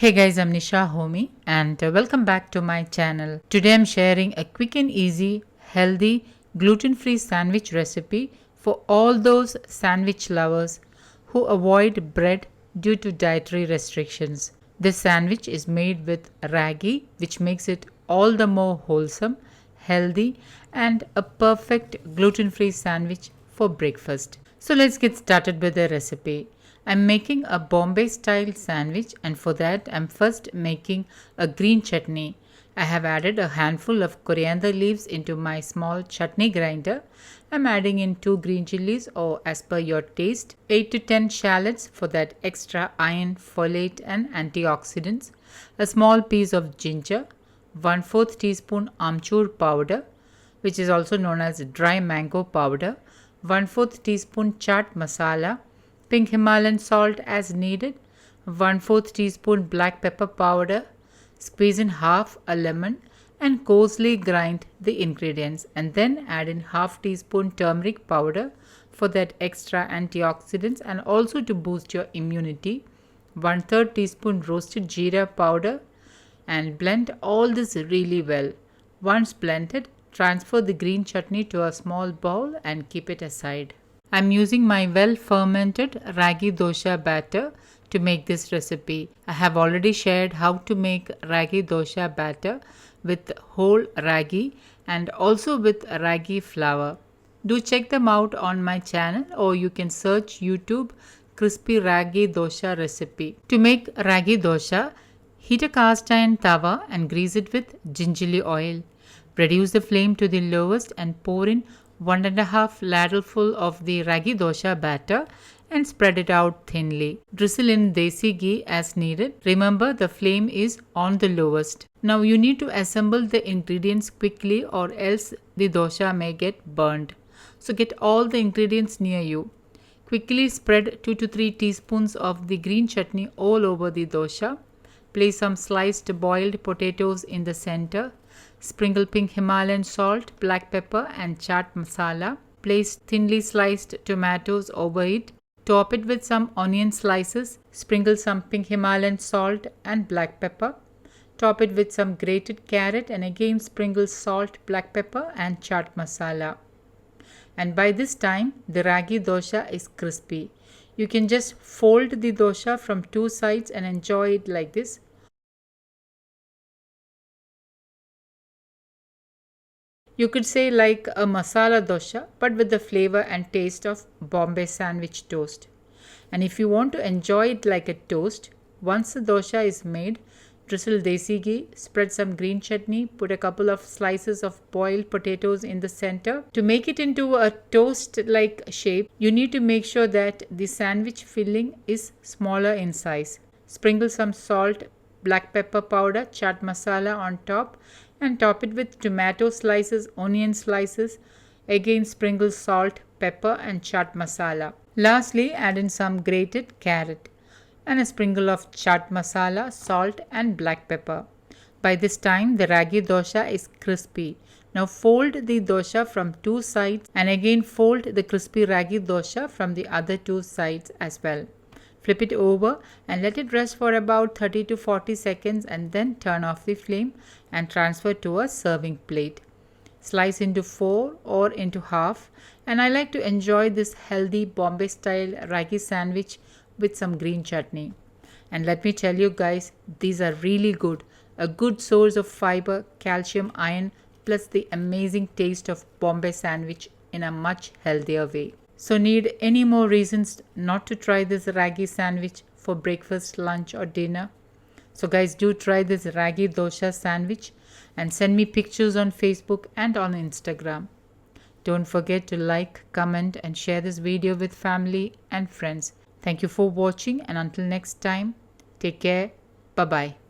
Hey guys, I'm Nisa Homey and welcome back to my channel. Today I'm sharing a quick and easy, healthy, gluten-free sandwich recipe for all those sandwich lovers who avoid bread due to dietary restrictions. This sandwich is made with ragi, which makes it all the more wholesome, healthy, and a perfect gluten-free sandwich for breakfast. So let's get started with the recipe. I'm making a Bombay style sandwich, and for that I'm first making a green chutney. I have added a handful of coriander leaves into my small chutney grinder. I'm adding in 2 green chilies or as per your taste, 8 to 10 shallots for that extra iron, folate and antioxidants, a small piece of ginger, 1/4 teaspoon amchur powder, which is also known as dry mango powder, 1/4 teaspoon chaat masala, pink Himalayan salt as needed, 1/4 teaspoon black pepper powder, squeeze in half a lemon and coarsely grind the ingredients and then add in half teaspoon turmeric powder for that extra antioxidants and also to boost your immunity, 1/3 teaspoon roasted jeera powder, and blend all this really well. Once blended, transfer the green chutney to a small bowl and keep it aside. I'm using my well-fermented Ragi Dosa batter to make this recipe. I have already shared how to make Ragi Dosa batter with whole ragi and also with ragi flour. Do check them out on my channel or you can search YouTube crispy Ragi Dosa recipe. To make Ragi Dosa, heat a cast iron tawa and grease it with gingerly oil. Reduce the flame to the lowest and pour in 1.5 ladleful of the Ragi Dosa batter and spread it out thinly. Drizzle in desi ghee as needed. Remember, the flame is on the lowest. Now you need to assemble the ingredients quickly or else the dosa may get burned. So get all the ingredients near you. Quickly spread 2 to 3 teaspoons of the green chutney all over the dosa. Place some sliced boiled potatoes in the center. Sprinkle pink Himalayan salt, black pepper and chaat masala. Place thinly sliced tomatoes over it. Top it with some onion slices. Sprinkle some pink Himalayan salt and black pepper. Top it with some grated carrot and again sprinkle salt, black pepper and chaat masala. And by this time the ragi dosa is crispy. You can just fold the dosa from two sides and enjoy it like this. You could say like a masala dosa but with the flavor and taste of Bombay sandwich toast. And if you want to enjoy it like a toast, once the dosa is made, drizzle desi ghee, spread some green chutney, put a couple of slices of boiled potatoes in the center. To make it into a toast-like shape, you need to make sure that the sandwich filling is smaller in size. Sprinkle some salt, black pepper powder, chaat masala on top and top it with tomato slices, onion slices. Again sprinkle salt, pepper and chaat masala. Lastly, add in some grated carrot and a sprinkle of chaat masala, salt and black pepper. By this time the ragi dosa is crispy. Now fold the dosa from two sides and again fold the crispy ragi dosa from the other two sides as well. Flip it over and let it rest for about 30 to 40 seconds and then turn off the flame and transfer to a serving plate. Slice into 4 or into half, and I like to enjoy this healthy Bombay style ragi sandwich with some green chutney. And let me tell you guys, these are really good. A good source of fiber, calcium, iron plus the amazing taste of Bombay sandwich in a much healthier way. So need any more reasons not to try this ragi sandwich for breakfast, lunch or dinner? So guys, do try this ragi dosa sandwich and send me pictures on Facebook and on Instagram. Don't forget to like, comment and share this video with family and friends. Thank you for watching and until next time, take care. Bye-bye.